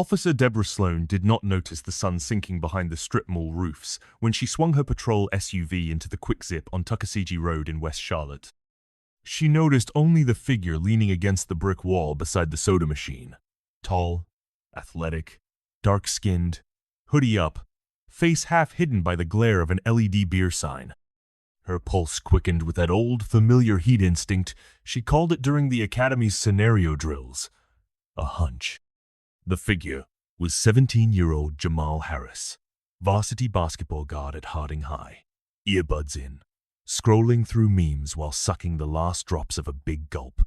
Officer Deborah Sloan did not notice the sun sinking behind the strip mall roofs when she swung her patrol SUV into the quick zip on Tuckasegee Road in West Charlotte. She noticed only the figure leaning against the brick wall beside the soda machine. Tall, athletic, dark-skinned, hoodie up, face half hidden by the glare of an LED beer sign. Her pulse quickened with that old, familiar heat instinct she called it during the Academy's scenario drills. A hunch. The figure was 17-year-old Jamal Harris, varsity basketball guard at Harding High, earbuds in, scrolling through memes while sucking the last drops of a big gulp.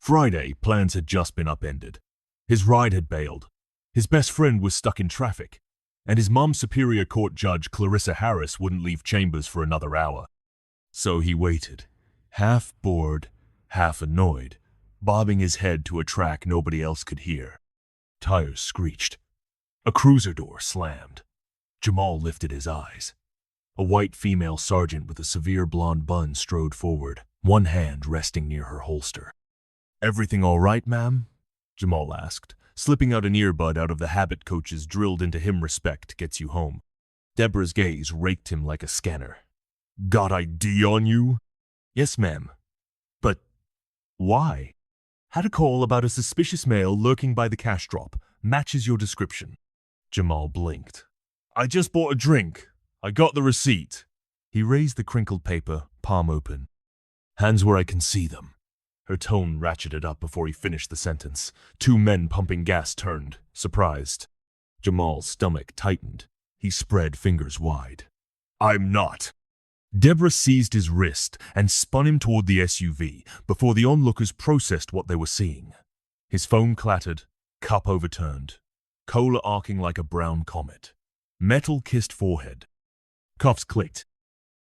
Friday, plans had just been upended. His ride had bailed. His best friend was stuck in traffic, and his mom's Superior Court Judge Clarissa Harris wouldn't leave chambers for another hour. So he waited, half bored, half annoyed, bobbing his head to a track nobody else could hear. Tires screeched. A cruiser door slammed. Jamal lifted his eyes. A white female sergeant with a severe blonde bun strode forward, one hand resting near her holster. "Everything all right, ma'am?" Jamal asked, slipping out an earbud out of the habit coach's drilled into him respect gets you home. Deborah's gaze raked him like a scanner. "Got ID on you?" "Yes, ma'am." "But why?" "Had a call about a suspicious male lurking by the cash drop. Matches your description." Jamal blinked. "I just bought a drink. I got the receipt." He raised the crinkled paper, palm open. "Hands where I can see them." Her tone ratcheted up before he finished the sentence. Two men pumping gas turned, surprised. Jamal's stomach tightened. He spread fingers wide. "I'm not." Deborah seized his wrist and spun him toward the SUV before the onlookers processed what they were seeing. His phone clattered, cup overturned, cola arcing like a brown comet. Metal-kissed forehead. Cuffs clicked.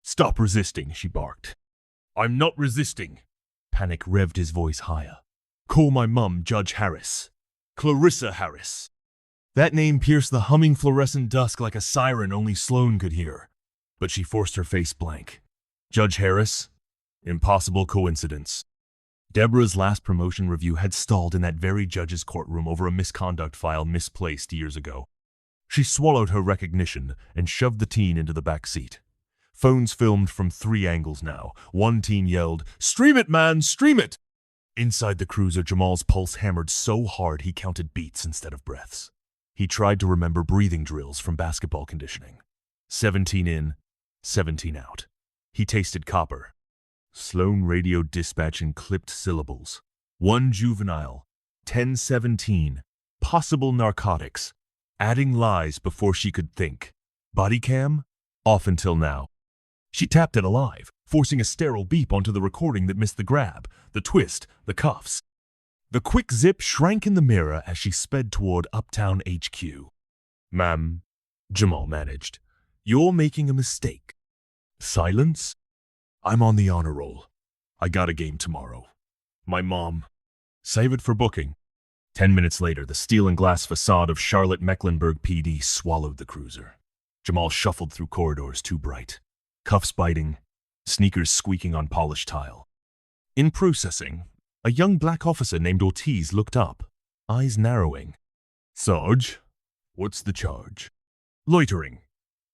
"Stop resisting," she barked. "I'm not resisting." Panic revved his voice higher. "Call my mum, Judge Harris. Clarissa Harris." That name pierced the humming fluorescent dusk like a siren only Sloan could hear. But she forced her face blank. Judge Harris? Impossible coincidence. Deborah's last promotion review had stalled in that very judge's courtroom over a misconduct file misplaced years ago. She swallowed her recognition and shoved the teen into the back seat. Phones filmed from 3 angles now. One teen yelled, "Stream it, man, stream it!" Inside the cruiser, Jamal's pulse hammered so hard he counted beats instead of breaths. He tried to remember breathing drills from basketball conditioning. 17 in, 17 out. He tasted copper. Sloan radio dispatch in clipped syllables. 1 juvenile. 1017. Possible narcotics. Adding lies before she could think. Body cam? Off until now. She tapped it alive, forcing a sterile beep onto the recording that missed the grab, the twist, the cuffs. The quick zip shrank in the mirror as she sped toward Uptown HQ. "Ma'am," Jamal managed, "you're making a mistake." Silence? "I'm on the honor roll. I got a game tomorrow. My mom." "Save it for booking." 10 minutes later, the steel and glass facade of Charlotte Mecklenburg PD swallowed the cruiser. Jamal shuffled through corridors too bright. Cuffs biting, sneakers squeaking on polished tile. In processing, a young black officer named Ortiz looked up, eyes narrowing. "Sarge, what's the charge?" "Loitering.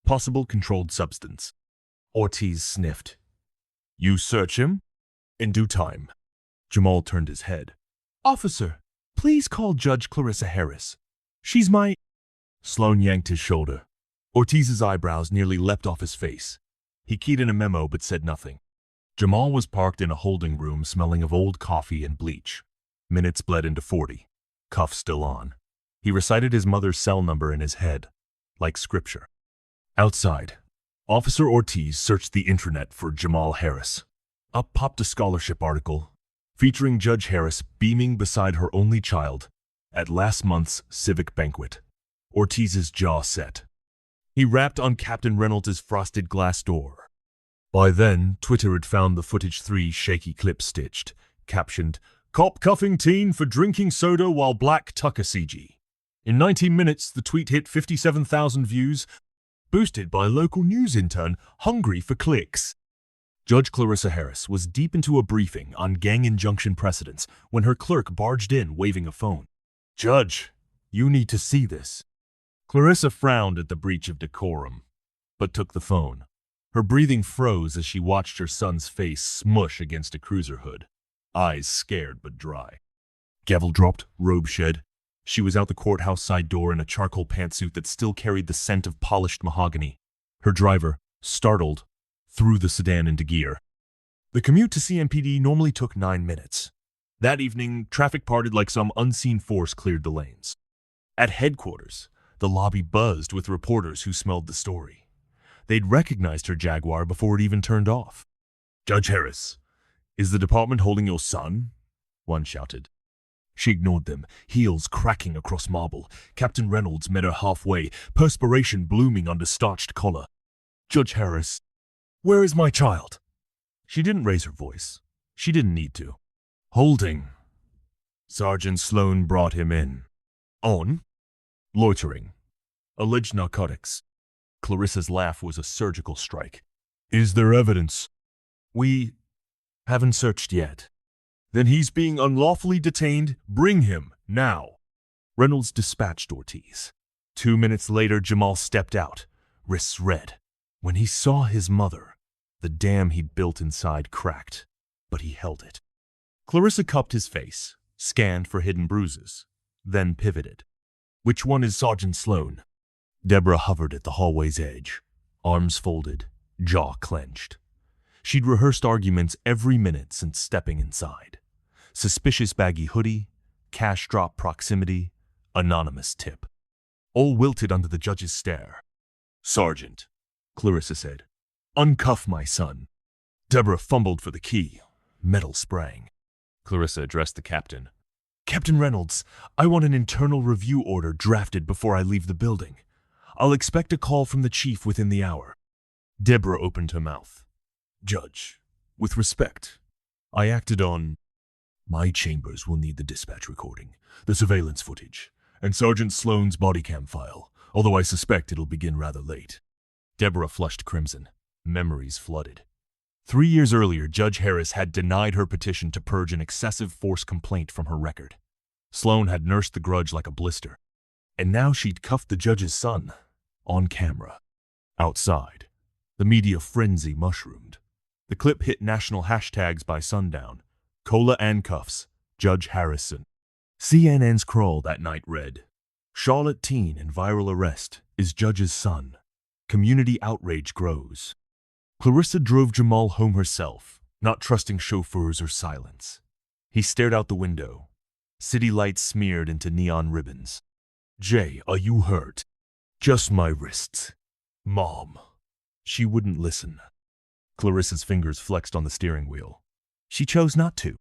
Possible controlled substance." Ortiz sniffed. "You search him?" "In due time." Jamal turned his head. "Officer, please call Judge Clarissa Harris. She's my—" Sloan yanked his shoulder. Ortiz's eyebrows nearly leapt off his face. He keyed in a memo but said nothing. Jamal was parked in a holding room smelling of old coffee and bleach. Minutes bled into 40. Cuffs still on. He recited his mother's cell number in his head, like scripture. Outside, Officer Ortiz searched the intranet for Jamal Harris. Up popped a scholarship article featuring Judge Harris beaming beside her only child at last month's civic banquet. Ortiz's jaw set. He rapped on Captain Reynolds' frosted glass door. By then, Twitter had found the footage 3 shaky clips stitched, captioned, "Cop cuffing teen for drinking soda while black Tuckasegee." In 19 minutes, the tweet hit 57,000 views, boosted by a local news intern hungry for clicks. Judge Clarissa Harris was deep into a briefing on gang injunction precedents when her clerk barged in waving a phone. "Judge, You need to see this. Clarissa frowned at the breach of decorum, but took the phone. Her breathing froze as she watched her son's face smush against a cruiser hood, eyes scared but dry. Gavel dropped, robe shed. She was out the courthouse side door in a charcoal pantsuit that still carried the scent of polished mahogany. Her driver, startled, threw the sedan into gear. The commute to CMPD normally took 9 minutes. That evening, traffic parted like some unseen force cleared the lanes. At headquarters, the lobby buzzed with reporters who smelled the story. They'd recognized her Jaguar before it even turned off. "Judge Harris, is the department holding your son?" one shouted. She ignored them, heels cracking across marble. Captain Reynolds met her halfway, perspiration blooming under starched collar. "Judge Harris, where is my child?" She didn't raise her voice. She didn't need to. "Holding." Sergeant Sloan brought him in. "On?" "Loitering. Alleged narcotics." Clarissa's laugh was a surgical strike. "Is there evidence?" "We haven't searched yet." "Then he's being unlawfully detained. Bring him, now." Reynolds dispatched Ortiz. 2 minutes later, Jamal stepped out, wrists red. When he saw his mother, the dam he'd built inside cracked, but he held it. Clarissa cupped his face, scanned for hidden bruises, then pivoted. "Which one is Sergeant Sloan?" Deborah hovered at the hallway's edge, arms folded, jaw clenched. She'd rehearsed arguments every minute since stepping inside. Suspicious baggy hoodie, cash drop proximity, anonymous tip. All wilted under the judge's stare. "Sergeant," Clarissa said, "uncuff my son." Deborah fumbled for the key. Metal sprang. Clarissa addressed the captain. "Captain Reynolds, I want an internal review order drafted before I leave the building. I'll expect a call from the chief within the hour." Deborah opened her mouth. "Judge, with respect, I acted on... My chambers will need the dispatch recording, the surveillance footage, and Sergeant Sloan's body cam file, although I suspect it'll begin rather late." Deborah flushed crimson. Memories flooded. 3 years earlier, Judge Harris had denied her petition to purge an excessive force complaint from her record. Sloan had nursed the grudge like a blister. And now she'd cuffed the judge's son, on camera. Outside, the media frenzy mushroomed. The clip hit national hashtags by sundown. Cola and cuffs, Judge Harrison. CNN's crawl that night read, "Charlotte teen in viral arrest is judge's son. Community outrage grows." Clarissa drove Jamal home herself, not trusting chauffeurs or silence. He stared out the window. City lights smeared into neon ribbons. "Jay, are you hurt?" "Just my wrists." "Mom." She wouldn't listen. Clarissa's fingers flexed on the steering wheel. She chose not to.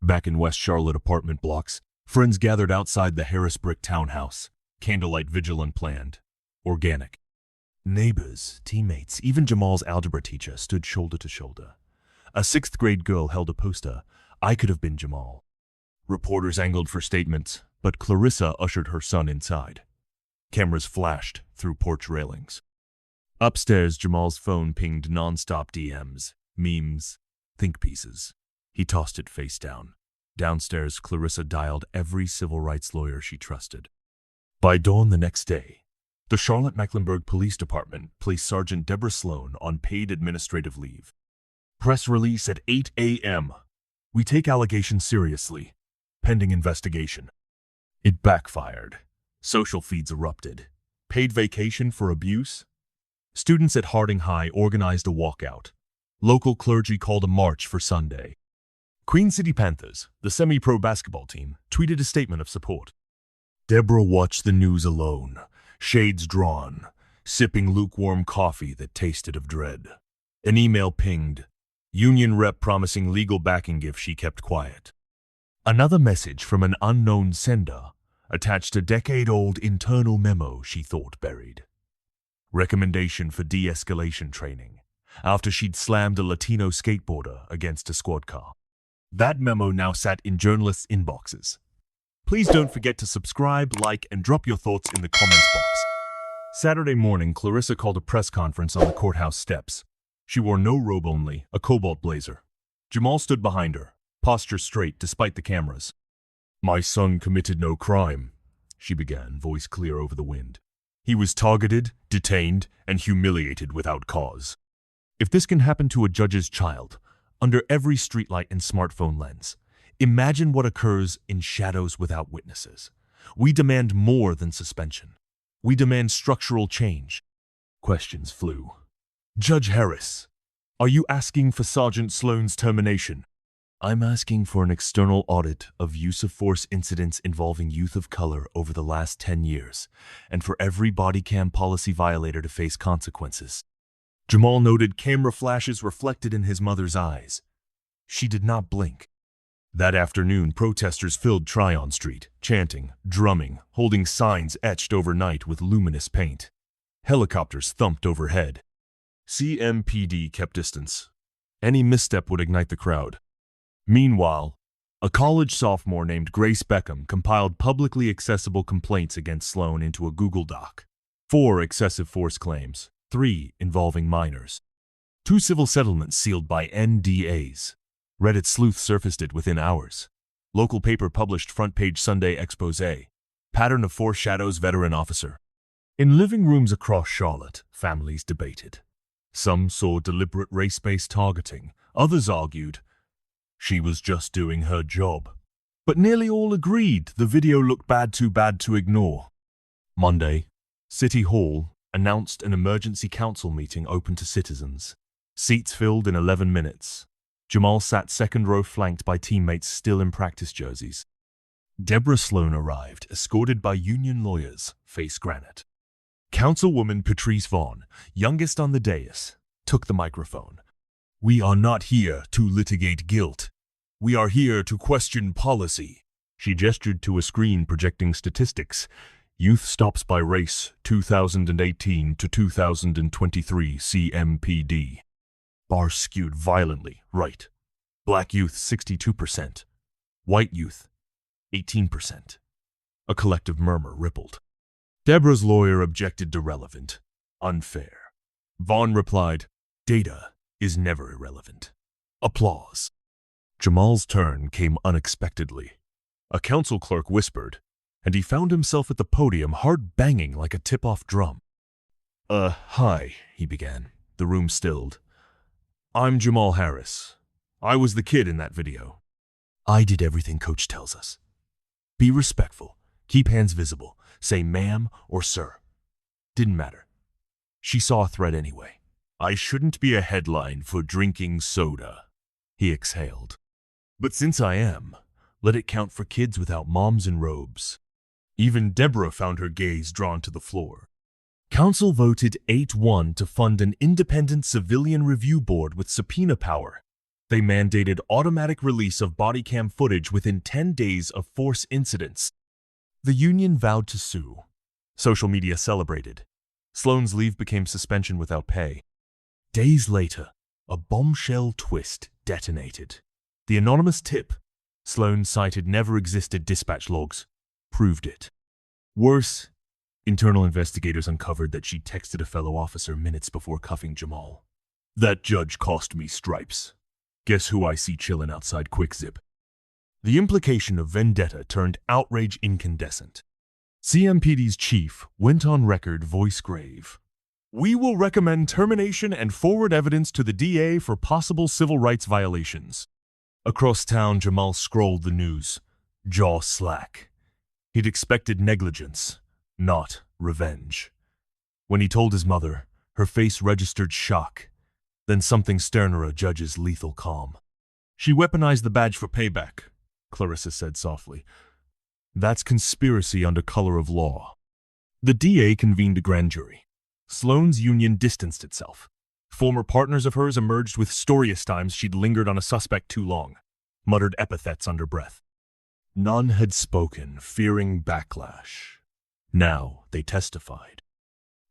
Back in West Charlotte apartment blocks, friends gathered outside the Harris brick townhouse. Candlelight vigil unplanned. Organic. Neighbors, teammates, even Jamal's algebra teacher stood shoulder to shoulder. A 6th grade girl held a poster. "I could have been Jamal." Reporters angled for statements, but Clarissa ushered her son inside. Cameras flashed through porch railings. Upstairs, Jamal's phone pinged non-stop DMs, memes, think pieces. He tossed it face down. Downstairs, Clarissa dialed every civil rights lawyer she trusted. By dawn the next day, the Charlotte-Mecklenburg Police Department placed Sergeant Deborah Sloan on paid administrative leave. Press release at 8 a.m. "We take allegations seriously. Pending investigation." It backfired. Social feeds erupted. Paid vacation for abuse? Students at Harding High organized a walkout. Local clergy called a march for Sunday. Queen City Panthers, the semi-pro basketball team, tweeted a statement of support. Deborah watched the news alone, shades drawn, sipping lukewarm coffee that tasted of dread. An email pinged. Union rep promising legal backing if she kept quiet. Another message from an unknown sender attached a decade-old internal memo she thought buried. Recommendation for de-escalation training, after she'd slammed a Latino skateboarder against a squad car. That memo now sat in journalists' inboxes. Please don't forget to subscribe, like, and drop your thoughts in the comments box. Saturday morning, Clarissa called a press conference on the courthouse steps. She wore no robe only, a cobalt blazer. Jamal stood behind her, posture straight despite the cameras. "My son committed no crime," she began, voice clear over the wind. He was targeted, detained, and humiliated without cause. If this can happen to a judge's child, under every streetlight and smartphone lens, imagine what occurs in shadows without witnesses. We demand more than suspension. We demand structural change. Questions flew. Judge Harris, are you asking for Sergeant Sloan's termination? I'm asking for an external audit of use of force incidents involving youth of color over the last 10 years, and for every body cam policy violator to face consequences. Jamal noted camera flashes reflected in his mother's eyes. She did not blink. That afternoon, protesters filled Tryon Street, chanting, drumming, holding signs etched overnight with luminous paint. Helicopters thumped overhead. CMPD kept distance. Any misstep would ignite the crowd. Meanwhile, a college sophomore named Grace Beckham compiled publicly accessible complaints against Sloan into a Google Doc. 4 excessive force claims, 3 involving minors. 2 civil settlements sealed by NDAs. Reddit sleuth surfaced it within hours. Local paper published front-page Sunday expose. Pattern of foreshadows veteran officer. In living rooms across Charlotte, families debated. Some saw deliberate race-based targeting. Others argued she was just doing her job. But nearly all agreed the video looked too bad to ignore. Monday, City Hall announced an emergency council meeting open to citizens. Seats filled in 11 minutes. Jamal sat second row flanked by teammates still in practice jerseys. Deborah Sloan arrived, escorted by union lawyers, face granite. Councilwoman Patrice Vaughn, youngest on the dais, took the microphone. We are not here to litigate guilt. We are here to question policy. She gestured to a screen projecting statistics. Youth stops by race 2018 to 2023 CMPD. Bars skewed violently right. Black youth 62%. White youth 18%. A collective murmur rippled. Deborah's lawyer objected to relevant, unfair. Vaughn replied, data is never irrelevant. Applause. Jamal's turn came unexpectedly. A council clerk whispered, and he found himself at the podium, heart banging like a tip-off drum. Hi, he began. The room stilled. I'm Jamal Harris. I was the kid in that video. I did everything Coach tells us. Be respectful. Keep hands visible. Say ma'am or sir. Didn't matter. She saw a threat anyway. I shouldn't be a headline for drinking soda, he exhaled. But since I am, let it count for kids without moms in robes. Even Deborah found her gaze drawn to the floor. Council voted 8-1 to fund an independent civilian review board with subpoena power. They mandated automatic release of body cam footage within 10 days of force incidents. The union vowed to sue. Social media celebrated. Sloan's leave became suspension without pay. Days later, a bombshell twist detonated. The anonymous tip, Sloan cited never-existed dispatch logs, proved it. Worse, internal investigators uncovered that she texted a fellow officer minutes before cuffing Jamal. That judge cost me stripes. Guess who I see chillin' outside Quick Zip? The implication of vendetta turned outrage incandescent. CMPD's chief went on record, voice grave. We will recommend termination and forward evidence to the DA for possible civil rights violations. Across town, Jamal scrolled the news, jaw slack. He'd expected negligence, not revenge. When he told his mother, her face registered shock, then something sterner, a judge's lethal calm. She weaponized the badge for payback, Clarissa said softly. That's conspiracy under color of law. The DA convened a grand jury. Sloan's union distanced itself. Former partners of hers emerged with storious times she'd lingered on a suspect too long, muttered epithets under breath. None had spoken, fearing backlash. Now they testified.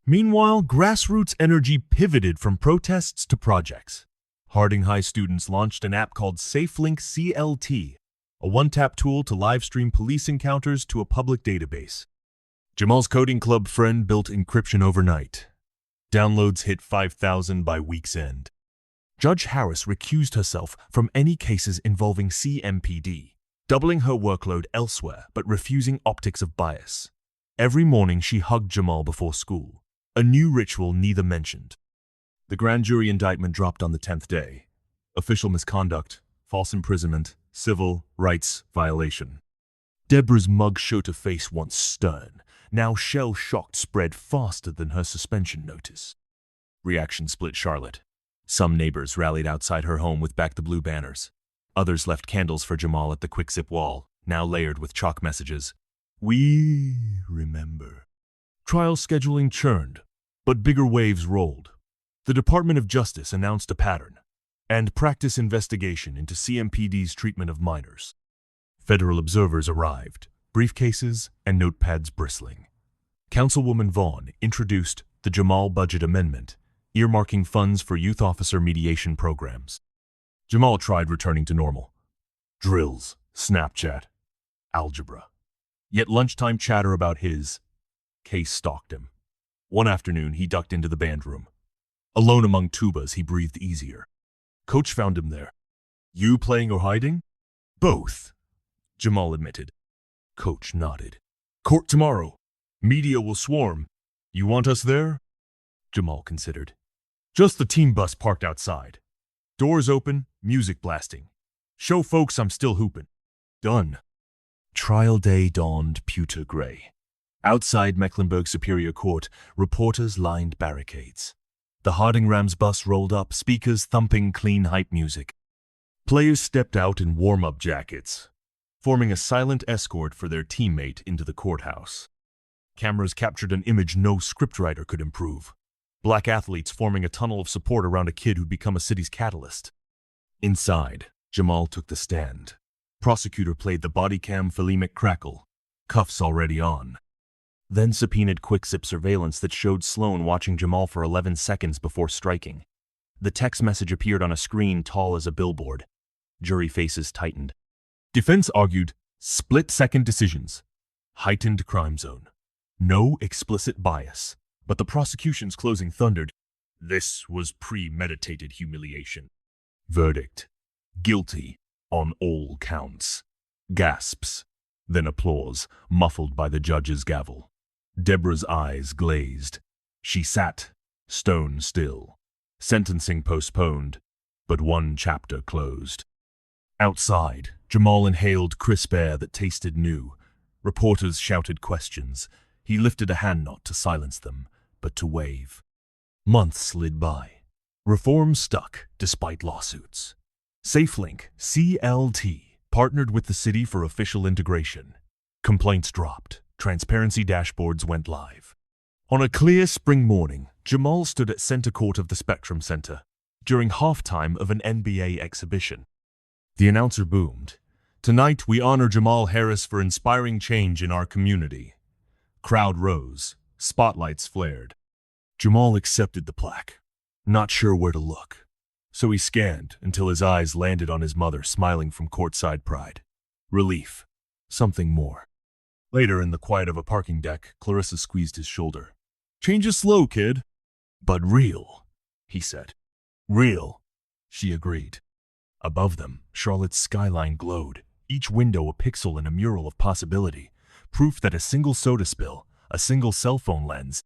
Meanwhile, grassroots energy pivoted from protests to projects. Harding High students launched an app called SafeLink CLT, a one-tap tool to live-stream police encounters to a public database. Jamal's coding club friend built encryption overnight. Downloads hit 5,000 by week's end. Judge Harris recused herself from any cases involving CMPD, doubling her workload elsewhere but refusing optics of bias. Every morning she hugged Jamal before school, a new ritual neither mentioned. The grand jury indictment dropped on the 10th day. Official misconduct, false imprisonment, civil rights violation. Deborah's mug showed a face once stern, now shell-shocked, spread faster than her suspension notice. Reaction split Charlotte. Some neighbors rallied outside her home with Back the Blue banners. Others left candles for Jamal at the quick-zip wall, now layered with chalk messages. We remember. Trial scheduling churned, but bigger waves rolled. The Department of Justice announced a pattern and practice investigation into CMPD's treatment of minors. Federal observers arrived, briefcases and notepads bristling. Councilwoman Vaughn introduced the Jamal Budget Amendment, earmarking funds for youth officer mediation programs. Jamal tried returning to normal. Drills, Snapchat, algebra. Yet lunchtime chatter about his case stalked him. One afternoon, he ducked into the band room. Alone among tubas, he breathed easier. Coach found him there. You playing or hiding? Both, Jamal admitted. Coach nodded. Court tomorrow. Media will swarm. You want us there? Jamal considered. Just the team bus parked outside. Doors open, music blasting. Show folks I'm still hooping. Done. Trial day dawned pewter gray. Outside Mecklenburg Superior Court, reporters lined barricades. The Harding Rams bus rolled up, speakers thumping clean hype music. Players stepped out in warm-up jackets, forming a silent escort for their teammate into the courthouse. Cameras captured an image no scriptwriter could improve. Black athletes forming a tunnel of support around a kid who'd become a city's catalyst. Inside, Jamal took the stand. Prosecutor played the body cam philemic crackle, cuffs already on. Then subpoenaed quick-zip surveillance that showed Sloan watching Jamal for 11 seconds before striking. The text message appeared on a screen tall as a billboard. Jury faces tightened. Defense argued, split-second decisions. Heightened crime zone. No explicit bias. But the prosecution's closing thundered. This was premeditated humiliation. Verdict. Guilty on all counts. Gasps. Then applause, muffled by the judge's gavel. Deborah's eyes glazed. She sat, stone still. Sentencing postponed, but one chapter closed. Outside, Jamal inhaled crisp air that tasted new. Reporters shouted questions. He lifted a hand not to silence them, but to wave. Months slid by. Reform stuck, despite lawsuits. SafeLink, CLT, partnered with the city for official integration. Complaints dropped. Transparency dashboards went live. On a clear spring morning, Jamal stood at center court of the Spectrum Center during halftime of an NBA exhibition. The announcer boomed. Tonight, we honor Jamal Harris for inspiring change in our community. Crowd rose. Spotlights flared. Jamal accepted the plaque, not sure where to look. So he scanned until his eyes landed on his mother smiling from courtside pride. Relief. Something more. Later, in the quiet of a parking deck, Clarissa squeezed his shoulder. Change is slow, kid. But real, he said. Real, she agreed. Above them, Charlotte's skyline glowed, each window a pixel in a mural of possibility, proof that a single soda spill, a single cell phone lens,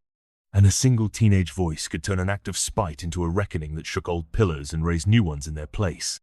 and a single teenage voice could turn an act of spite into a reckoning that shook old pillars and raised new ones in their place.